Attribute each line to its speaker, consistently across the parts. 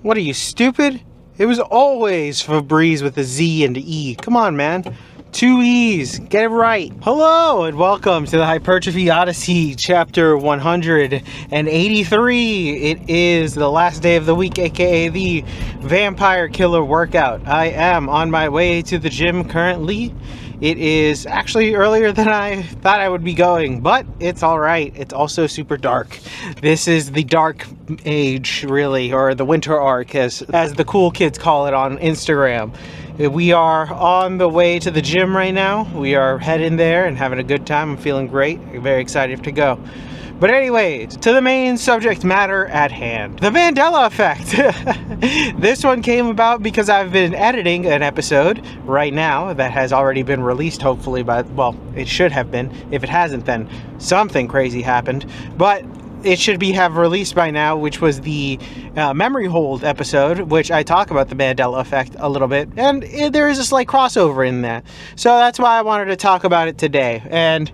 Speaker 1: What are you, stupid? It was always Febreze with a Z and an E. Come on, man. 2 E's. Get it right. Hello, and welcome to the Hypertrophy Odyssey, chapter 183. It is the last day of the week, aka the Vampire Killer Workout. I am on my way to the gym currently. It is actually earlier than I thought I would be going, but it's alright. It's also super dark. This is the dark age, really, or the winter arc, as the cool kids call it on Instagram. We are on the way to the gym right now. We are heading there and having a good time. I'm feeling great. I'm very excited to go. But anyways, to the main subject matter at hand. The Mandela effect. This one came about because I've been editing an episode right now that has already been released, hopefully, well, it should have been. If it hasn't, then something crazy happened. But it should have released by now, which was the memory hold episode, which I talk about the Mandela effect a little bit, and there is a slight crossover in that. So that's why I wanted to talk about it today, and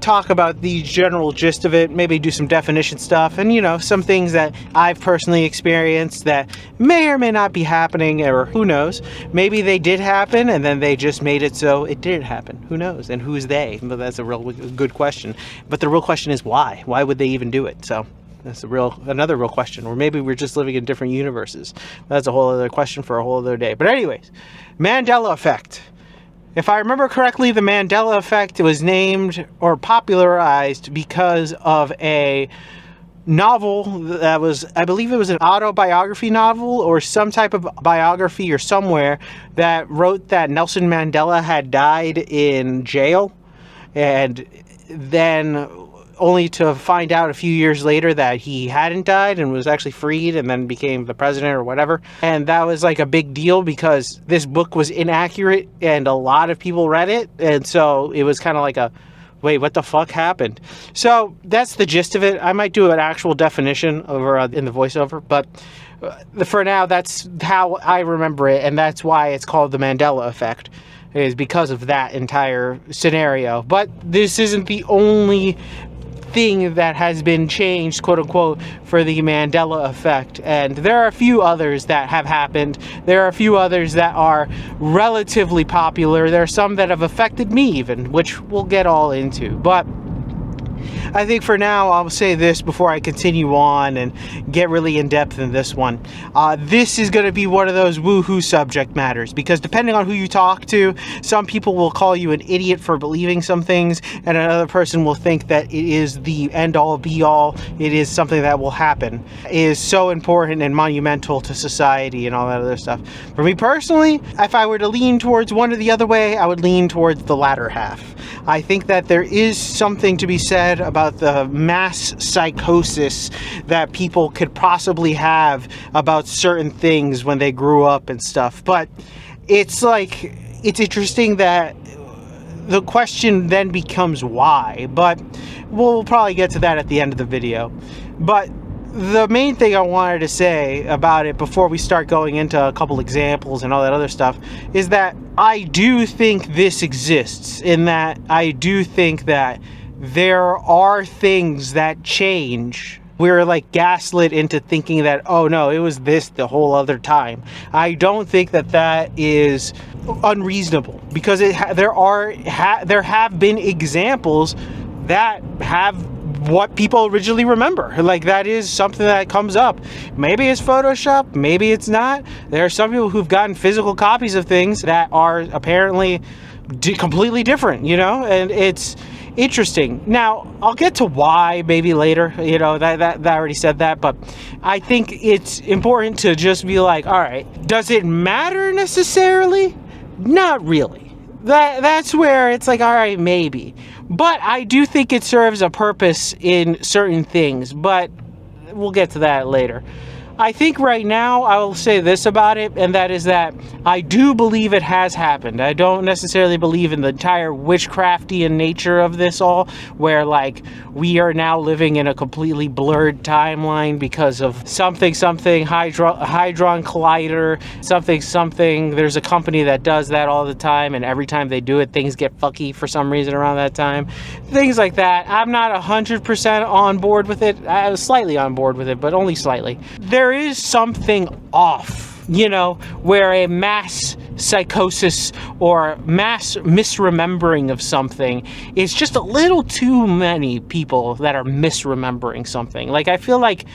Speaker 1: talk about the general gist of it, maybe do some definition stuff, and some things that I've personally experienced that may or may not be happening, or who knows, maybe they did happen and then they just made it so it didn't happen. Who knows? And who's they? But that's a real good question. But the real question is why? Why would they even do it? So that's another real question. Or maybe we're just living in different universes. That's a whole other question for a whole other day. But anyways, Mandela effect. If I remember correctly, the Mandela effect was named or popularized because of a novel that was, I believe it was an autobiography novel or some type of biography or somewhere that wrote that Nelson Mandela had died in jail, and then only to find out a few years later that he hadn't died and was actually freed and then became the president or whatever. And that was like a big deal because this book was inaccurate and a lot of people read it. And so it was kind of like wait, what the fuck happened? So that's the gist of it. I might do an actual definition over in the voiceover, but for now, that's how I remember it. And that's why it's called the Mandela effect, is because of that entire scenario. But this isn't the only thing that has been changed, quote unquote, for the Mandela effect, and there are a few others that have happened. There are a few others that are relatively popular. There are some that have affected me even, which we'll get all into, but I think for now I'll say this before I continue on and get really in depth in this one. This is going to be one of those woohoo subject matters, because depending on who you talk to, some people will call you an idiot for believing some things, and another person will think that it is the end all be all. It is something that will happen. It is so important and monumental to society and all that other stuff. For me personally, if I were to lean towards one or the other way, I would lean towards the latter half. I think that there is something to be said about the mass psychosis that people could possibly have about certain things when they grew up and stuff. But it's interesting that the question then becomes why, but we'll probably get to that at the end of the video. But the main thing I wanted to say about it before we start going into a couple examples and all that other stuff is that I do think this exists, in that I do think that there are things that change. We're like gaslit into thinking that, oh no, it was this the whole other time. I don't think that that is unreasonable, because there have been examples that have what people originally remember. Like, that is something that comes up. Maybe it's Photoshop, maybe it's not. There are some people who've gotten physical copies of things that are apparently completely different, and it's interesting. Now, I'll get to why maybe later, that I already said that, but I think it's important to just be like, all right, does it matter necessarily? Not really. That's where it's like, all right, maybe. But I do think it serves a purpose in certain things, but we'll get to that later. I think right now I will say this about it, and that is that I do believe it has happened. I don't necessarily believe in the entire witchcraftian nature of this all, where like we are now living in a completely blurred timeline because of something Hadron Collider, something. There's a company that does that all the time, and every time they do it, things get fucky for some reason around that time. Things like that. I'm not 100% on board with it. I was slightly on board with it, but only slightly. There there is something off, you know, where a mass psychosis or mass misremembering of something is just a little too many people that are misremembering something. Like, I feel like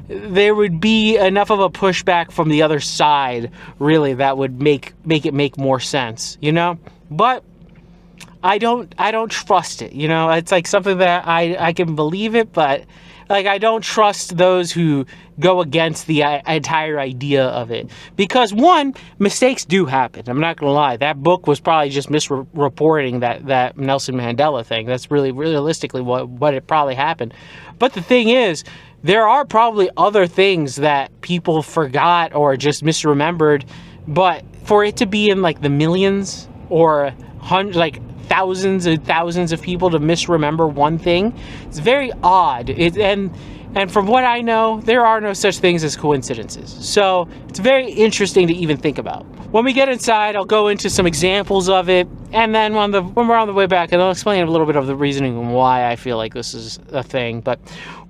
Speaker 1: there would be enough of a pushback from the other side, really, that would make it make more sense, you know? But I don't trust it, you know? It's like something that I can believe it, but like, I don't trust those who go against the entire idea of it. Because one, mistakes do happen. I'm not gonna lie. That book was probably just misreporting that Nelson Mandela thing. That's really realistically what it probably happened. But the thing is, there are probably other things that people forgot or just misremembered, but for it to be in like the millions or like thousands and thousands of people to misremember one thing, it's very odd. And from what I know, there are no such things as coincidences. So it's very interesting to even think about. When we get inside, I'll go into some examples of it, and then when we're on the way back, I'll explain a little bit of the reasoning and why I feel like this is a thing. But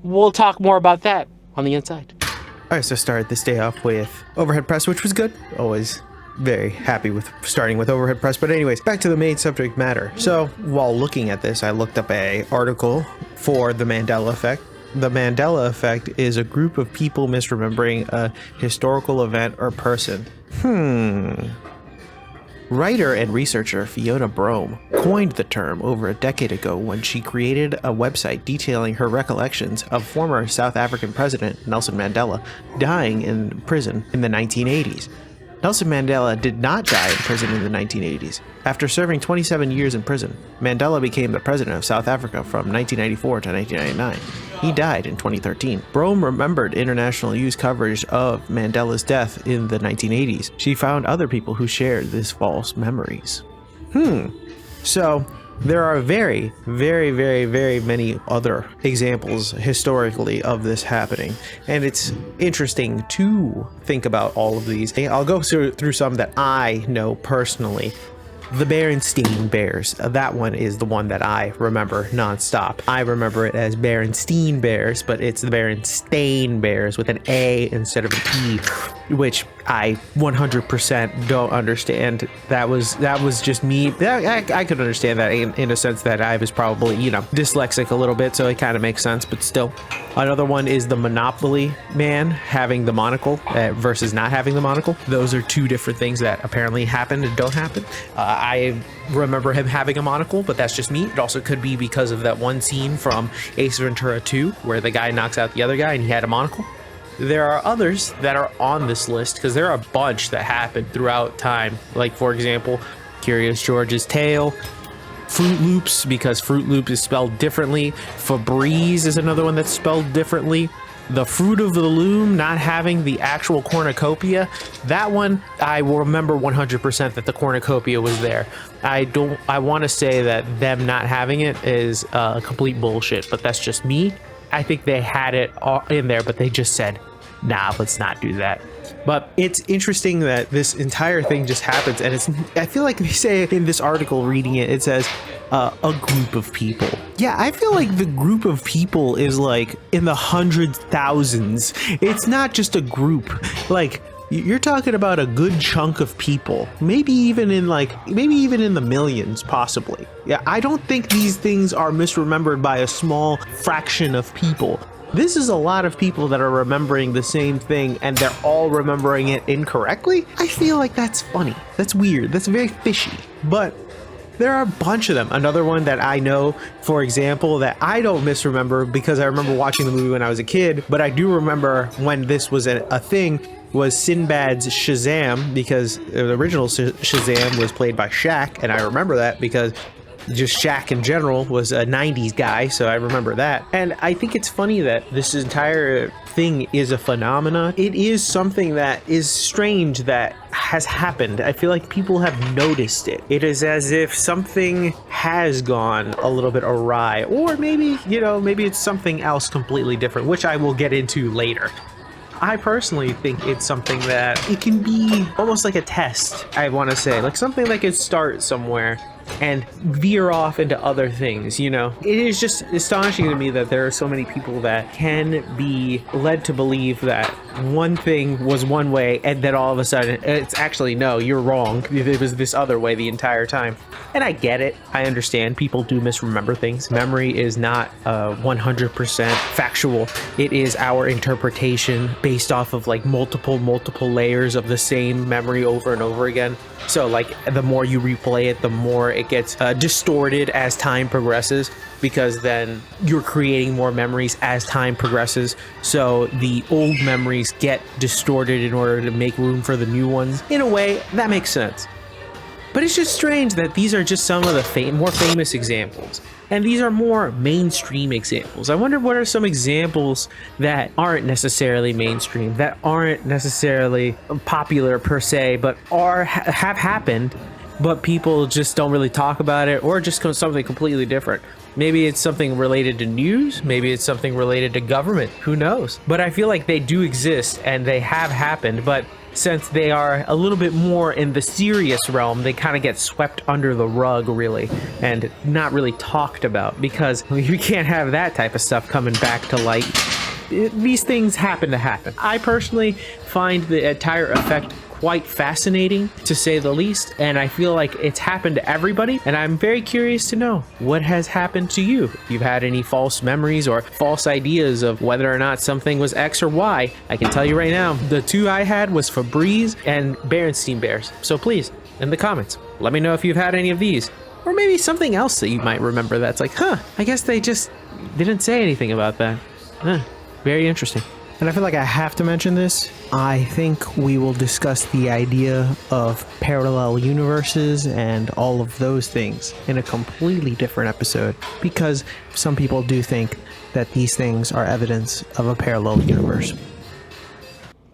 Speaker 1: we'll talk more about that on the inside.
Speaker 2: All right, so started this day off with overhead press, which was good. Always very happy with starting with overhead press. But anyways, back to the main subject matter. So while looking at this, I looked up an article for the Mandela effect. The Mandela effect is a group of people misremembering a historical event or person. Writer and researcher Fiona Brome coined the term over a decade ago when she created a website detailing her recollections of former South African President Nelson Mandela dying in prison in the 1980s. Nelson Mandela did not die in prison in the 1980s. After serving 27 years in prison, Mandela became the president of South Africa from 1994 to 1999. He died in 2013. Brome remembered international news coverage of Mandela's death in the 1980s. She found other people who shared these false memories. So there are very, very, very, very many other examples historically of this happening, and it's interesting to think about all of these. I'll go through some that I know personally. The Berenstain Bears. That one is the one that I remember nonstop. I remember it as Berenstein Bears, but it's the Berenstain Bears with an A instead of an E, which I 100% don't understand. That was just me. I could understand that in a sense that I was probably, you know, dyslexic a little bit, so it kind of makes sense, but still. Another one is the Monopoly man having the monocle versus not having the monocle. Those are two different things that apparently happen and don't happen. I remember him having a monocle, but that's just me. It also could be because of that one scene from Ace Ventura 2 where the guy knocks out the other guy and he had a monocle. There are others that are on this list because there are a bunch that happened throughout time. Like, for example, Curious George's tail, Fruit Loops, because Fruit Loop is spelled differently. Febreze is another one that's spelled differently. The Fruit of the Loom not having the actual cornucopia, that one I will remember 100% that the cornucopia was there. I want to say that them not having it is complete bullshit, but that's just me. I think they had it all in there, but they just said, nah, let's not do that. But it's interesting that this entire thing just happens, and I feel like they say in this article, reading it, it says a group of people. Yeah, I feel like the group of people is like in the hundreds, thousands. It's not just a group. Like, you're talking about a good chunk of people, maybe even in the millions, possibly. Yeah, I don't think these things are misremembered by a small fraction of people. This is a lot of people that are remembering the same thing, and they're all remembering it incorrectly. I feel like that's funny. That's weird. That's very fishy. But there are a bunch of them. Another one that I know, for example, that I don't misremember because I remember watching the movie when I was a kid, but I do remember when this was a thing, was Sinbad's Shazam, because the original Shazam was played by Shaq, and I remember that because just Shaq in general was a 90s guy, so I remember that. And I think it's funny that this entire thing is a phenomena. It is something that is strange that has happened. I feel like people have noticed it. It is as if something has gone a little bit awry, or maybe, you know, maybe it's something else completely different, which I will get into later. I personally think it's something that it can be almost like a test, I want to say, like something that could start somewhere and veer off into other things, you know? It is just astonishing to me that there are so many people that can be led to believe that one thing was one way and then all of a sudden it's actually, no, you're wrong. It was this other way the entire time. And I get it. I understand people do misremember things. Memory is not 100% factual. It is our interpretation based off of like multiple layers of the same memory over and over again. So like the more you replay it, the more it gets distorted as time progresses, because then you're creating more memories as time progresses. So the old memories get distorted in order to make room for the new ones. In a way, that makes sense. But it's just strange that these are just some of the more famous examples. And these are more mainstream examples. I wonder what are some examples that aren't necessarily mainstream, that aren't necessarily popular per se, but have happened, but people just don't really talk about it, or just something completely different. Maybe it's something related to news, maybe it's something related to government, who knows? But I feel like they do exist and they have happened, but since they are a little bit more in the serious realm, they kind of get swept under the rug, really, and not really talked about, because we can't have that type of stuff coming back to light. These things happen to happen. I personally find the entire effect quite fascinating, to say the least, and I feel like it's happened to everybody, and I'm very curious to know what has happened to you. If you've had any false memories or false ideas of whether or not something was X or Y, I can tell you right now, the two I had was Febreze and Berenstein Bears. So please, in the comments, let me know if you've had any of these, or maybe something else that you might remember that's like, I guess they just didn't say anything about that. Very interesting.
Speaker 1: And I feel like I have to mention this. I think we will discuss the idea of parallel universes and all of those things in a completely different episode, because some people do think that these things are evidence of a parallel universe.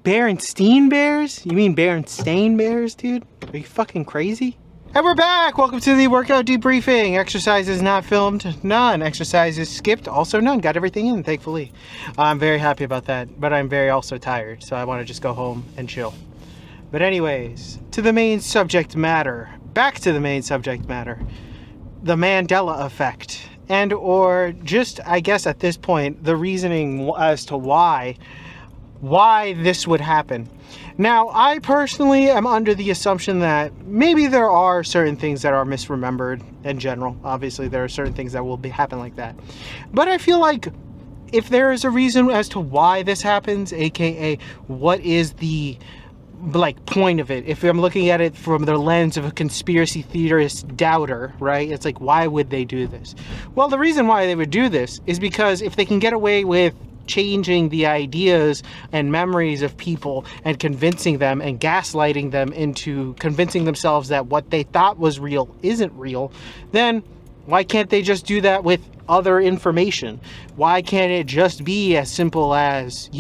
Speaker 1: Berenstein Bears? You mean Berenstain Bears, dude? Are you fucking crazy? And we're back! Welcome to the workout debriefing. Exercises not filmed, none. Exercises skipped, also none. Got everything in, thankfully. I'm very happy about that, but I'm very also tired, so I want to just go home and chill. But anyways, to the main subject matter. Back to the main subject matter. The Mandela effect. And or just, I guess at this point, the reasoning as to why this would happen. Now, I personally am under the assumption that maybe there are certain things that are misremembered in general. Obviously, there are certain things that will happen like that. But I feel like if there is a reason as to why this happens, aka what is the point of it, if I'm looking at it from the lens of a conspiracy theorist doubter, right? It's like, why would they do this? Well, the reason why they would do this is because if they can get away with changing the ideas and memories of people and convincing them and gaslighting them into convincing themselves that what they thought was real isn't real, then why can't they just do that with other information? Why can't it just be as simple as,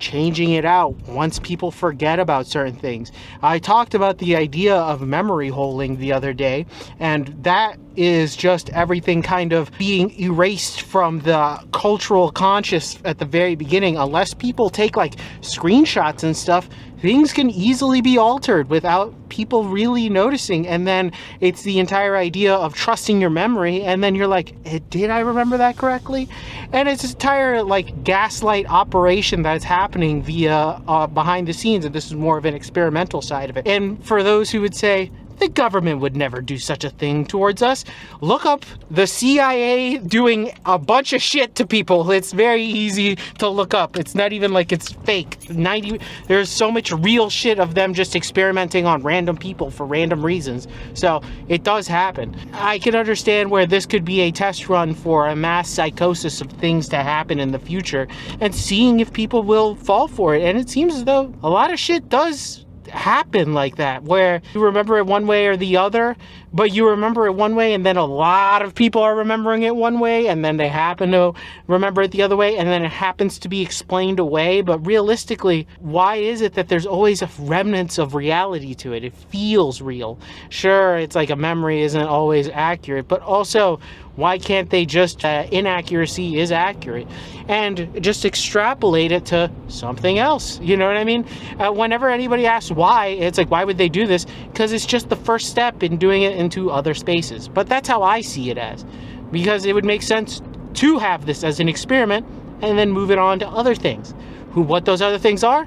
Speaker 1: changing it out once people forget about certain things? I talked about the idea of memory holing the other day, and that is just everything kind of being erased from the cultural conscious at the very beginning. Unless people take like screenshots and stuff, things can easily be altered without people really noticing. And then it's the entire idea of trusting your memory, and then you're like, did I remember that correctly? And it's this entire like gaslight operation that's happening via behind the scenes, and this is more of an experimental side of it. And for those who would say the government would never do such a thing towards us, look up the CIA doing a bunch of shit to people. It's very easy to look up. It's not even like it's fake. There's so much real shit of them just experimenting on random people for random reasons. So it does happen. I can understand where this could be a test run for a mass psychosis of things to happen in the future and seeing if people will fall for it. And it seems as though a lot of shit does happen like that, where you remember it one way or the other, but you remember it one way and then a lot of people are remembering it one way, and then they happen to remember it the other way, and then it happens to be explained away. But realistically, why is it that there's always a remnants of reality to it? It feels real. Sure, it's like a memory isn't always accurate, but also why can't they just inaccuracy is accurate and just extrapolate it to something else? You know what I mean? Whenever anybody asks why, it's like, why would they do this? Because it's just the first step in doing it into other spaces. But that's how I see it as, because it would make sense to have this as an experiment and then move it on to other things. What those other things are,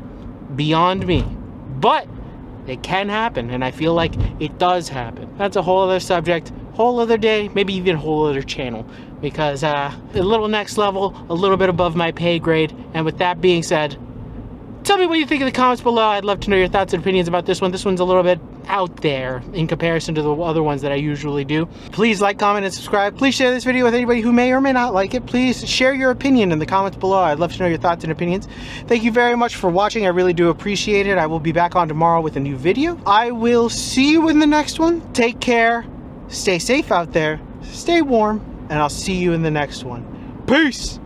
Speaker 1: beyond me. But it can happen, and I feel like it does happen. That's a whole other subject, whole other day, maybe even a whole other channel, because a little next level, a little bit above my pay grade. And with that being said, tell me what you think in the comments below. I'd love to know your thoughts and opinions about this one. This one's a little bit out there in comparison to the other ones that I usually do. Please like, comment, and subscribe. Please share this video with anybody who may or may not like it. Please share your opinion in the comments below. I'd love to know your thoughts and opinions. Thank you very much for watching. I really do appreciate it. I will be back on tomorrow with a new video. I will see you in the next one. Take care. Stay safe out there. Stay warm. And I'll see you in the next one. Peace!